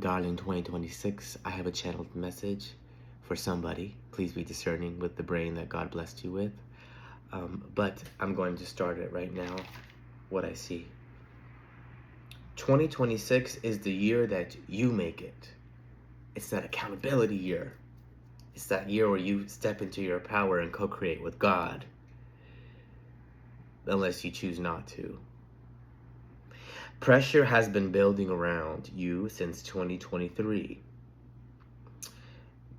Darling 2026, I have a channeled message for somebody. Please be discerning with the brain that God blessed you with. But I'm going to start it right now, what I see. 2026 is the year that you make it. It's that accountability year. It's that year where you step into your power and co-create with God, unless you choose not to. Pressure has been building around you since 2023.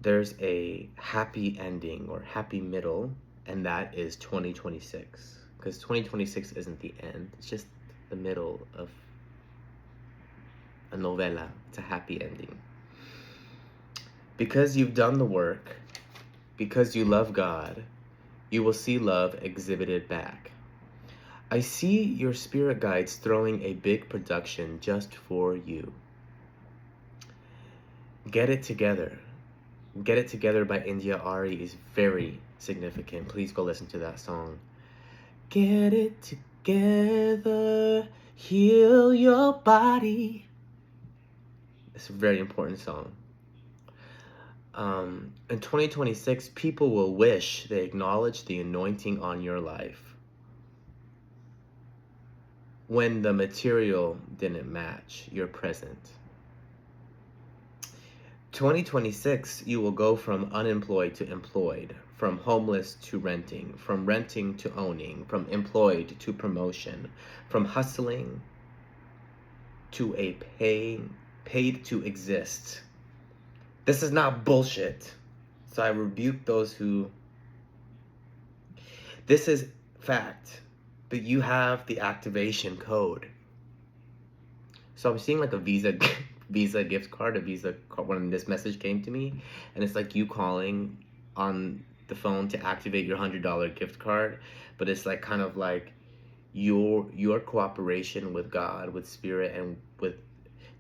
There's a happy ending or happy middle, and that is 2026. Because 2026 isn't the end, it's just the middle of a novela. It's a happy ending. Because you've done the work, because you love God, you will see love exhibited back. I see your spirit guides throwing a big production just for you. Get It Together. Get It Together by India Ari is very significant. Please go listen to that song. Get it together, heal your body. It's a very important song. In 2026, people will wish they acknowledged the anointing on your life when the material didn't match your present. 2026, you will go from unemployed to employed, from homeless to renting, from renting to owning, from employed to promotion, from hustling to a paid to exist. This is not bullshit. So I rebuke those who... This is fact, but you have the activation code. So I'm seeing like a Visa gift card, when this message came to me, and it's like you calling on the phone to activate your $100 gift card, but it's like kind of like your cooperation with God, with spirit, and with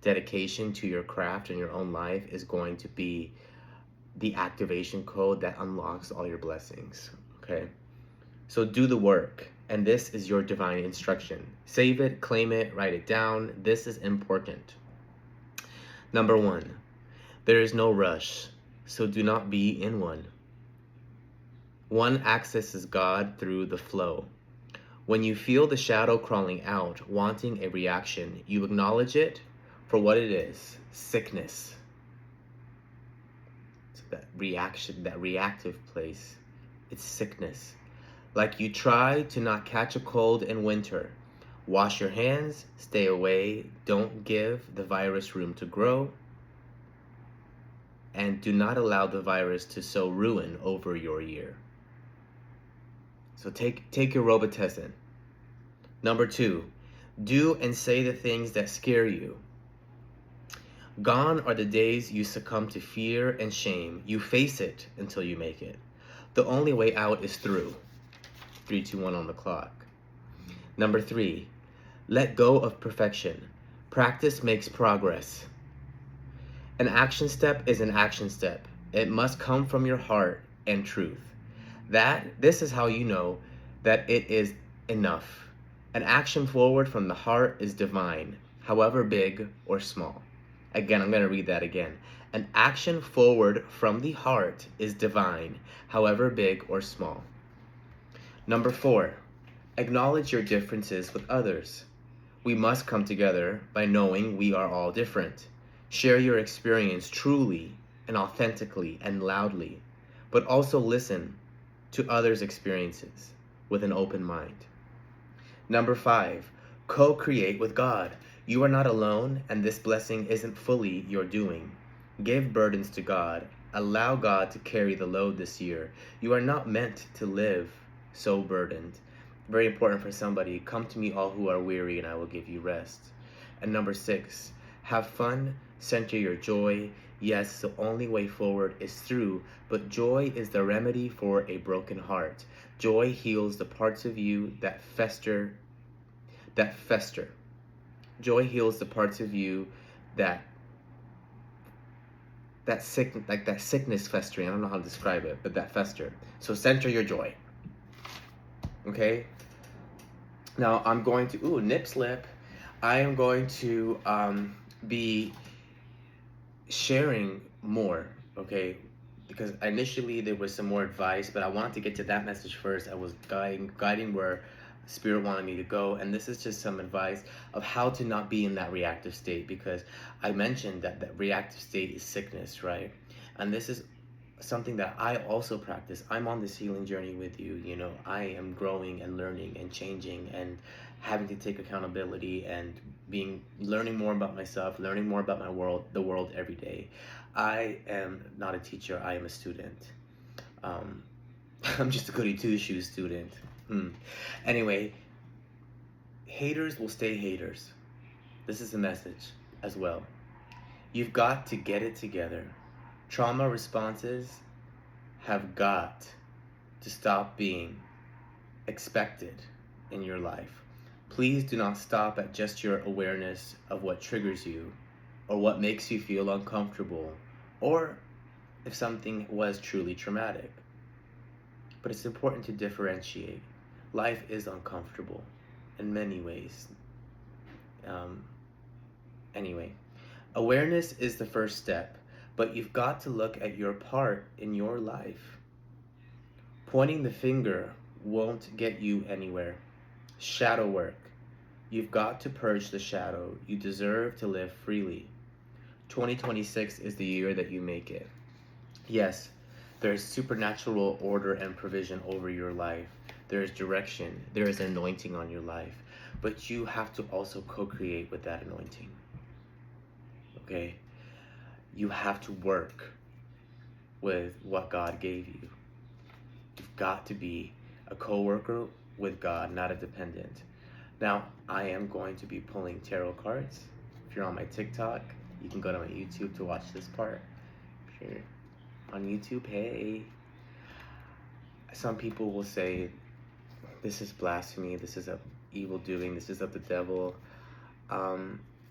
dedication to your craft and your own life is going to be the activation code that unlocks all your blessings. Okay, so do the work, and this is your divine instruction. Save it, claim it, write it down. This is important. Number 1, there is no rush, so do not be in one. One accesses God through the flow. When you feel the shadow crawling out, wanting a reaction, you acknowledge it for what it is: sickness. So that reaction, that reactive place, it's sickness. Like you try to not catch a cold in winter. Wash your hands, stay away, don't give the virus room to grow, and do not allow the virus to sow ruin over your year. So take your Robitussin. Number 2, do and say the things that scare you. Gone are the days you succumb to fear and shame. You face it until you make it. The only way out is through. 3, 2, 1 on the clock. Number 3, let go of perfection. Practice makes progress. An action step is an action step. It must come from your heart and truth. This is how you know that it is enough. An action forward from the heart is divine, however big or small. Again, I'm going to read that again. An action forward from the heart is divine, however big or small. Number 4, acknowledge your differences with others. We must come together by knowing we are all different. Share your experience truly and authentically and loudly, but also listen to others' experiences with an open mind. Number 5, co-create with God. You are not alone, and this blessing isn't fully your doing. Give burdens to God. Allow God to carry the load this year. You are not meant to live so burdened. Very important for somebody. Come to me all who are weary, and I will give you rest. And number 6, have fun, center your joy. Yes, the only way forward is through, but joy is the remedy for a broken heart. Joy heals the parts of you that fester. Joy heals the parts of you that sickness festering. I don't know how to describe it, but that fester. So center your joy. Okay? Now I'm going to, nip slip. I am going to be sharing more, okay? Because initially there was some more advice, but I wanted to get to that message first. I was guiding where Spirit wanted me to go, and this is just some advice of how to not be in that reactive state, because I mentioned that that reactive state is sickness, right? And this is something that I also practice. I'm on this healing journey with you. You know, I am growing and learning and changing and having to take accountability and learning more about myself, learning more about the world every day. I am not a teacher. I am a student. Um, I'm just a goody two shoes student. Anyway, haters will stay haters. This is the message as well. You've got to get it together. Trauma responses have got to stop being expected in your life. Please do not stop at just your awareness of what triggers you or what makes you feel uncomfortable or if something was truly traumatic. But it's important to differentiate. Life is uncomfortable in many ways. Um, anyway, awareness is the first step, but you've got to look at your part in your life. Pointing the finger won't get you anywhere. Shadow work. You've got to purge the shadow. You deserve to live freely. 2026 is the year that you make it. Yes, there is supernatural order and provision over your life. There is direction. There is anointing on your life. But you have to also co-create with that anointing. Okay? You have to work with what God gave you. You've got to be a co-worker with God, not a dependent. Now, I am going to be pulling tarot cards. If you're on my TikTok, you can go to my YouTube to watch this part. If you're on YouTube, hey. Some people will say, this is blasphemy, this is of evil doing, this is of the devil.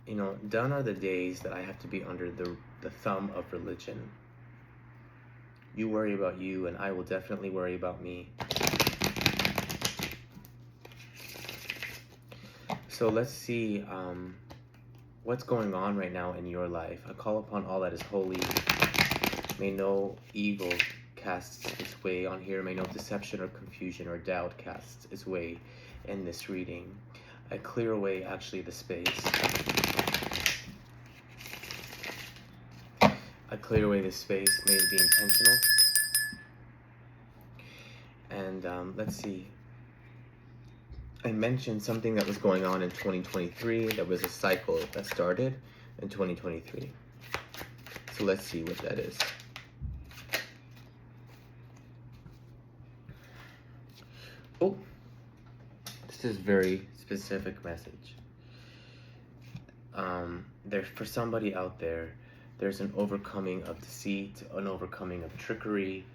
You know, done are the days that I have to be under the thumb of religion. You worry about you, and I will definitely worry about me. So let's see what's going on right now in your life. I call upon all that is holy. May no evil casts its way on here. May no deception or confusion or doubt casts its way in this reading. I clear away actually the space. I clear away the space. May it be intentional. And let's see. I mentioned something that was going on in 2023. There was a cycle that started in 2023. So let's see what that is. Oh, this is very specific message. There, for somebody out there, there's an overcoming of deceit, an overcoming of trickery.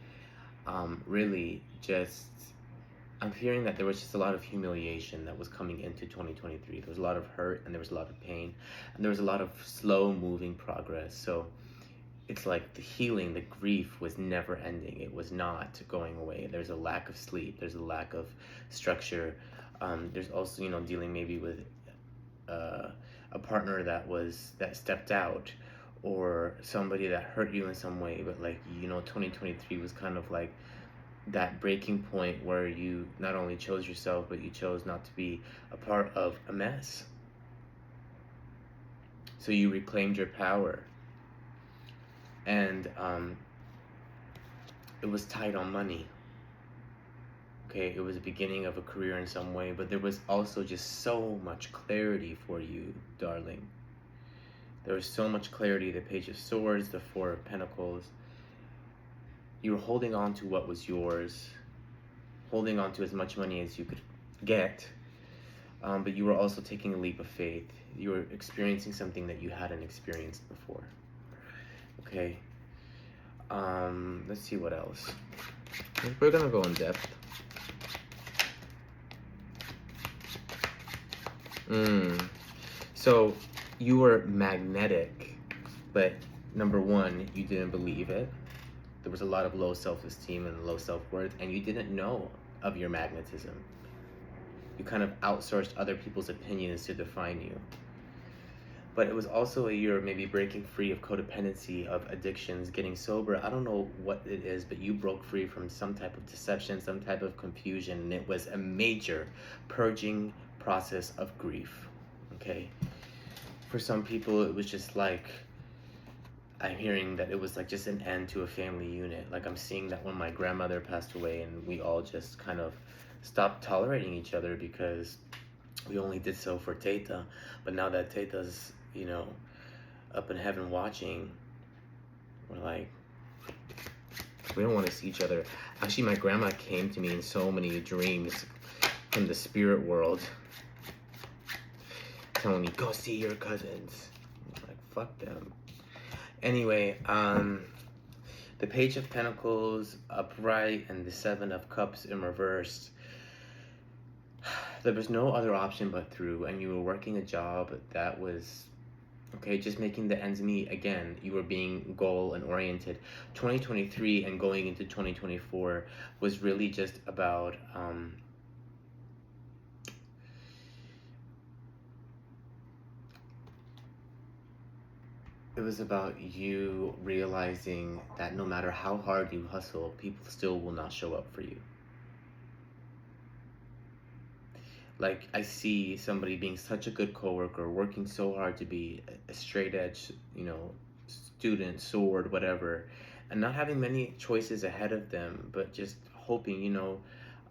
Really, just I'm hearing that there was just a lot of humiliation that was coming into 2023. There was a lot of hurt and there was a lot of pain and there was a lot of slow moving progress. So it's like the healing, the grief was never ending. It was not going away. There's a lack of sleep. There's a lack of structure. There's also, you know, dealing maybe with a partner that stepped out, or somebody that hurt you in some way. But like, you know, 2023 was kind of like that breaking point where you not only chose yourself, but you chose not to be a part of a mess. So you reclaimed your power. And it was tight on money. Okay, it was the beginning of a career in some way, but there was also just so much clarity for you, darling. There was so much clarity. The Page of Swords, the Four of Pentacles. You were holding on to what was yours, holding on to as much money as you could get, but you were also taking a leap of faith. You were experiencing something that you hadn't experienced before. Okay, let's see what else. We're gonna go in depth. So you were magnetic, but number one, you didn't believe it. There was a lot of low self-esteem and low self-worth, and you didn't know of your magnetism. You kind of outsourced other people's opinions to define you. But it was also a year of maybe breaking free of codependency, of addictions, getting sober. I don't know what it is, but you broke free from some type of deception, some type of confusion, and it was a major purging process of grief. Okay? For some people, it was just like, I'm hearing that it was like just an end to a family unit. Like I'm seeing that when my grandmother passed away and we all just kind of stopped tolerating each other because we only did so for Teta. But now that Teta's, up in heaven watching, we're like, we don't want to see each other. Actually, my grandma came to me in so many dreams from the spirit world, telling me, go see your cousins. I'm like, fuck them. Anyway, the Page of Pentacles upright and the Seven of Cups in reverse. There was no other option but through, and you were working a job that was, okay, just making the ends meet. Again, you were being goal and oriented. 2023 and going into 2024 was really just about, it was about you realizing that no matter how hard you hustle, people still will not show up for you. Like, I see somebody being such a good coworker, working so hard to be a straight edge, student, sword, whatever, and not having many choices ahead of them, but just hoping,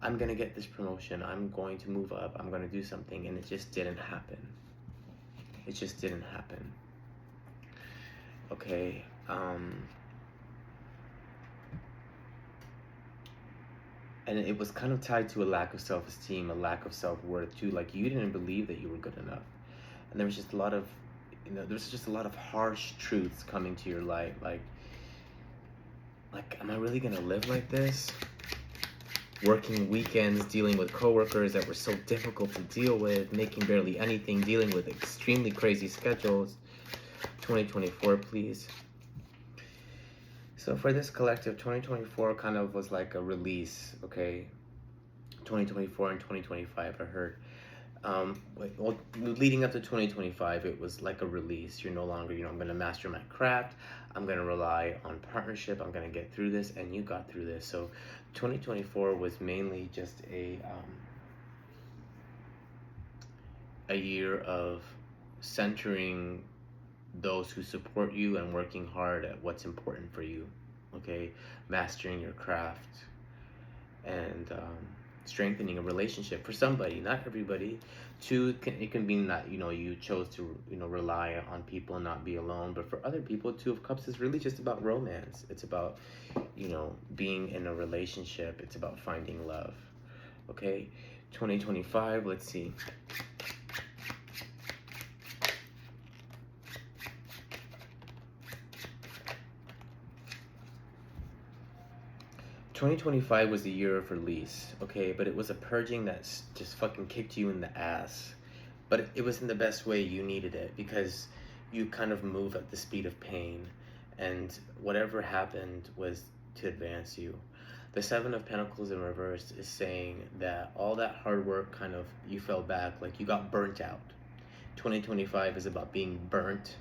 I'm gonna get this promotion, I'm going to move up, I'm gonna do something, and it just didn't happen. It just didn't happen. Okay, and it was kind of tied to a lack of self-esteem, a lack of self-worth too. Like, you didn't believe that you were good enough, and there was just a lot of, there's just a lot of harsh truths coming to your light. Like, am I really gonna live like this? Working weekends, dealing with coworkers that were so difficult to deal with, making barely anything, dealing with extremely crazy schedules. 2024, please. So for this collective, 2024 kind of was like a release, okay? 2024 and 2025, I heard. Well, leading up to 2025, it was like a release. You're no longer, I'm going to master my craft. I'm going to rely on partnership. I'm going to get through this, and you got through this. So 2024 was mainly just a year of centering those who support you and working hard at what's important for you, okay? Mastering your craft and strengthening a relationship for somebody, not everybody. Two, it can mean that, you chose to, rely on people and not be alone. But for other people, Two of Cups is really just about romance. It's about, being in a relationship. It's about finding love, okay? 2025, let's see. 2025 was the year of release, okay? But it was a purging that just fucking kicked you in the ass. But it was in the best way you needed it, because you kind of move at the speed of pain, and whatever happened was to advance you. The Seven of Pentacles in reverse is saying that all that hard work kind of, you fell back, like you got burnt out. 2025 is about being burnt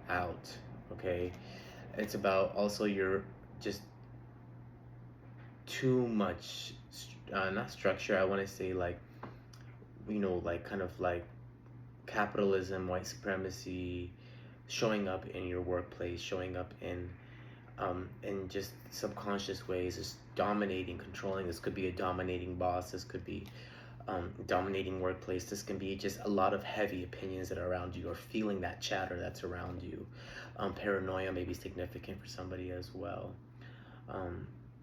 out, okay? It's about also your just too much, not structure, I want to say like, like kind of like capitalism, white supremacy, showing up in your workplace, showing up in just subconscious ways, just dominating, controlling. This could be a dominating boss, this could be dominating workplace, this can be just a lot of heavy opinions that are around you, or feeling that chatter that's around you. Paranoia may be significant for somebody as well.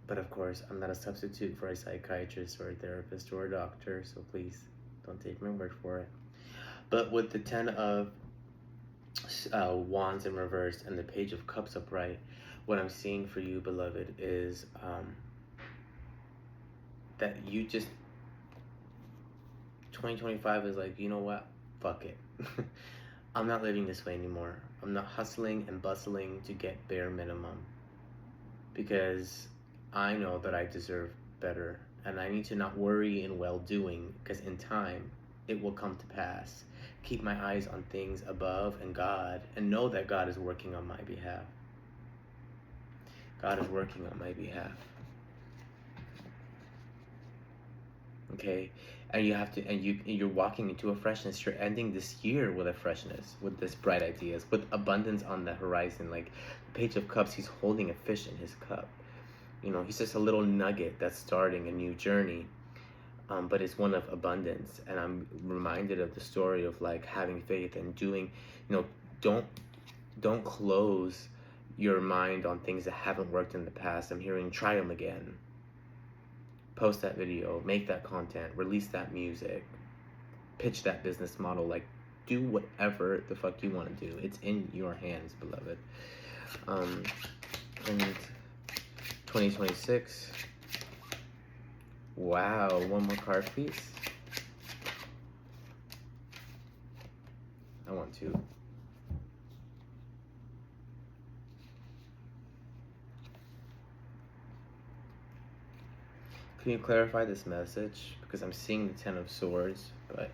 But of course, I'm not a substitute for a psychiatrist or a therapist or a doctor, so please don't take my word for it. But with the Ten of Wands in reverse and the Page of Cups upright, what I'm seeing for you, beloved, is that you just, 2025 is like, you know what? Fuck it. I'm not living this way anymore. I'm not hustling and bustling to get bare minimum, because I know that I deserve better, and I need to not worry in well-doing, because in time it will come to pass. keep my eyes on things above and God, and know that God is working on my behalf. God is working on my behalf. Okay, and you have to, and you're walking into a freshness. You're ending this year with a freshness, with this bright ideas, with abundance on the horizon. Like the Page of Cups, he's holding a fish in his cup. You know, he's just a little nugget that's starting a new journey, but it's one of abundance. And I'm reminded of the story of like having faith and doing, you know, don't close your mind on things that haven't worked in the past. I'm hearing try them again. Post that video, make that content, release that music, pitch that business model. Like, do whatever the fuck you want to do. It's in your hands, beloved. And 2026. Wow, one more card, please. I want to. Can you clarify this message? Because I'm seeing the Ten of Swords, but...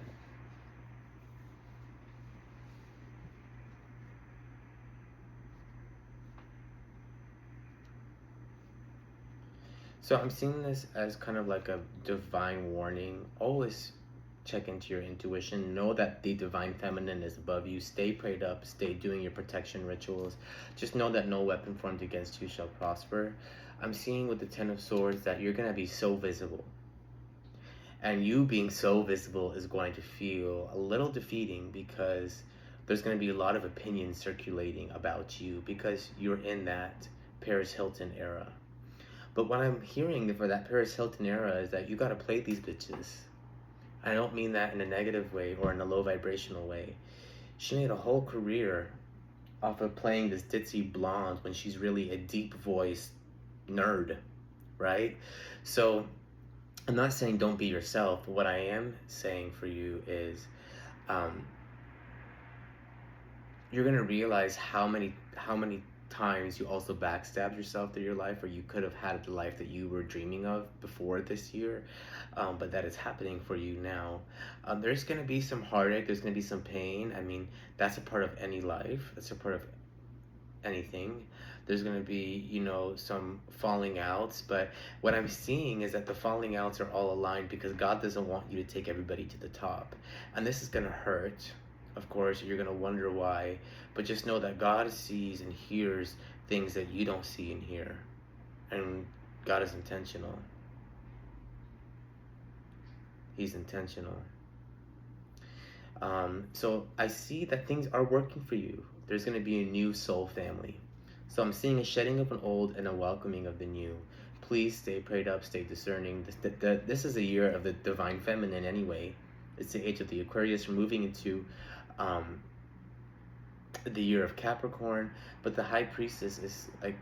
So I'm seeing this as kind of like a divine warning. Always check into your intuition. Know that the divine feminine is above you. Stay prayed up. Stay doing your protection rituals. Just know that no weapon formed against you shall prosper. I'm seeing with the Ten of Swords that you're going to be so visible. And you being so visible is going to feel a little defeating, because there's going to be a lot of opinions circulating about you because you're in that Paris Hilton era. But what I'm hearing for that Paris Hilton era is that you got to play these bitches. I don't mean that in a negative way or in a low vibrational way. She made a whole career off of playing this ditzy blonde when she's really a deep voiced nerd, right? So I'm not saying don't be yourself, but what I am saying for you is you're gonna realize how many times you also backstabbed yourself through your life, or you could have had the life that you were dreaming of before this year, but that is happening for you now. There's gonna be some heartache, there's gonna be some pain. I mean, that's a part of any life, that's a part of anything. There's going to be, you know, some falling outs, but what I'm seeing is that the falling outs are all aligned because God doesn't want you to take everybody to the top. And this is going to hurt. Of course, you're going to wonder why, but just know that God sees and hears things that you don't see and hear. And God is intentional. He's intentional. So I see that things are working for you. There's going to be a new soul family. So I'm seeing a shedding of an old and a welcoming of the new. Please stay prayed up, stay discerning. This is a year of the divine feminine anyway. It's the age of the Aquarius. We're moving into the year of Capricorn. But the High Priestess is like,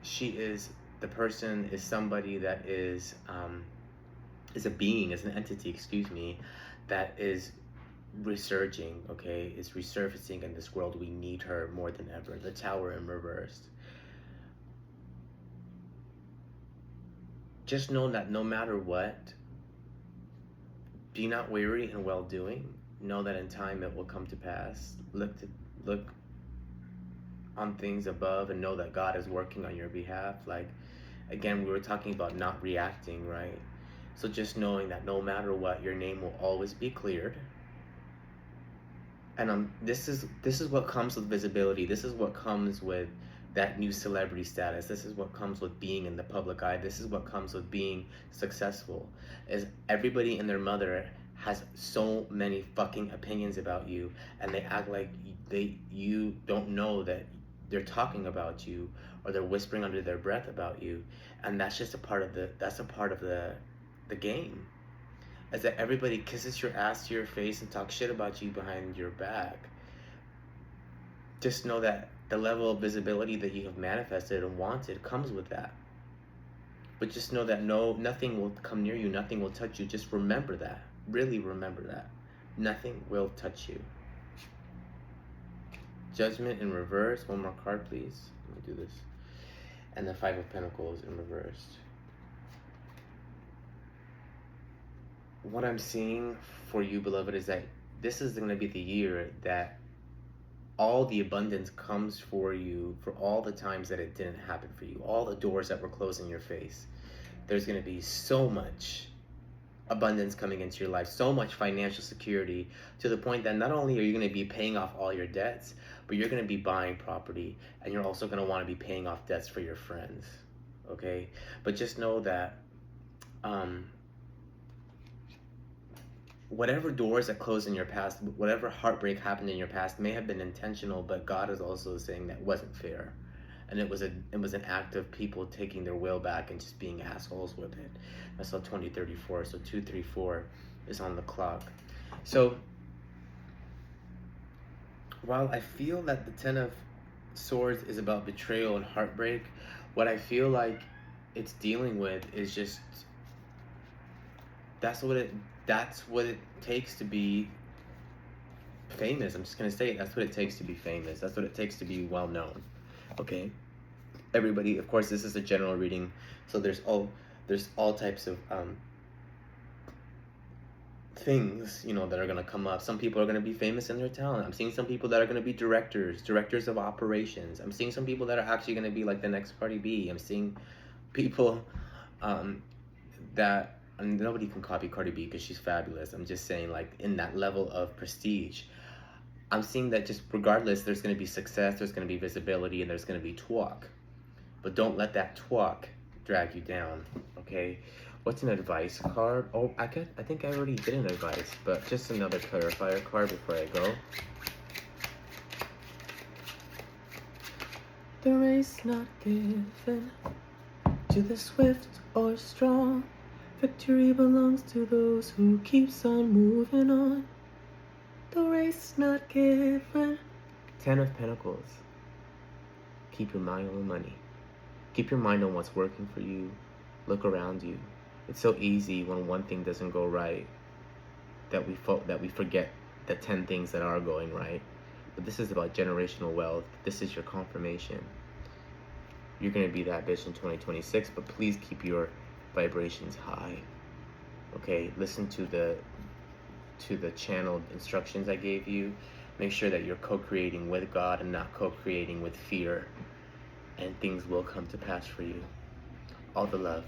she is, the person is somebody that is a being, is an entity, excuse me, that is resurging, okay, is resurfacing in this world. We need her more than ever. The Tower in reverse. Just know that no matter what, be not weary in well doing. Know that in time it will come to pass. Look on things above and know that God is working on your behalf. Like, again, we were talking about not reacting, right? So just knowing that no matter what, your name will always be cleared. And this is what comes with visibility. This is what comes with that new celebrity status. This is what comes with being in the public eye. This is what comes with being successful. Is everybody and their mother has so many fucking opinions about you, and they act like you don't know that they're talking about you, or they're whispering under their breath about you, and that's just a part of the game. Is that everybody kisses your ass to your face and talks shit about you behind your back. Just know that the level of visibility that you have manifested and wanted comes with that. But just know that nothing will come near you, nothing will touch you. Just remember that. Really remember that. Nothing will touch you. Judgment in reverse. One more card, please. Let me do this. And the Five of Pentacles in reverse. what I'm seeing for you, beloved, is that this is going to be the year that all the abundance comes for you for all the times that it didn't happen for you, all the doors that were closed in your face. There's going to be so much abundance coming into your life, so much financial security, to the point that not only are you going to be paying off all your debts, but you're going to be buying property, and you're also going to want to be paying off debts for your friends. Okay? But just know that whatever doors that closed in your past, whatever heartbreak happened in your past may have been intentional, but God is also saying that wasn't fair. And it was an act of people taking their will back and just being assholes with it. I saw 2034, so 234 is on the clock. So while I feel that the Ten of Swords is about betrayal and heartbreak, what I feel like it's dealing with is just that's what it takes to be famous. I'm just gonna say it. That's what it takes to be famous. That's what it takes to be well known. Okay, everybody. Of course, this is a general reading, so there's all types of things, you know, that are gonna come up. Some people are gonna be famous in their talent. I'm seeing some people that are gonna be directors of operations. I'm seeing some people that are actually gonna be like the next Cardi B. I'm seeing people that, and nobody can copy Cardi B because she's fabulous. I'm just saying, like, in that level of prestige, I'm seeing that just regardless, there's going to be success, there's going to be visibility, and there's going to be talk. But don't let that talk drag you down, okay? What's an advice card? Oh, I think I already did an advice, but just another clarifier card before I go. The race not given to the swift or strong. Victory belongs to those who keeps on moving on. The race not given. 10 of Pentacles. Keep your mind on the money. Keep your mind on what's working for you. Look around you. It's so easy when one thing doesn't go right that we forget the 10 things that are going right. But this is about generational wealth. This is your confirmation. You're going to be that bitch in 2026, but please keep your vibrations high. Okay, listen to the channeled instructions I gave you. Make sure that you're co-creating with God and not co-creating with fear, and things will come to pass for you. All the love.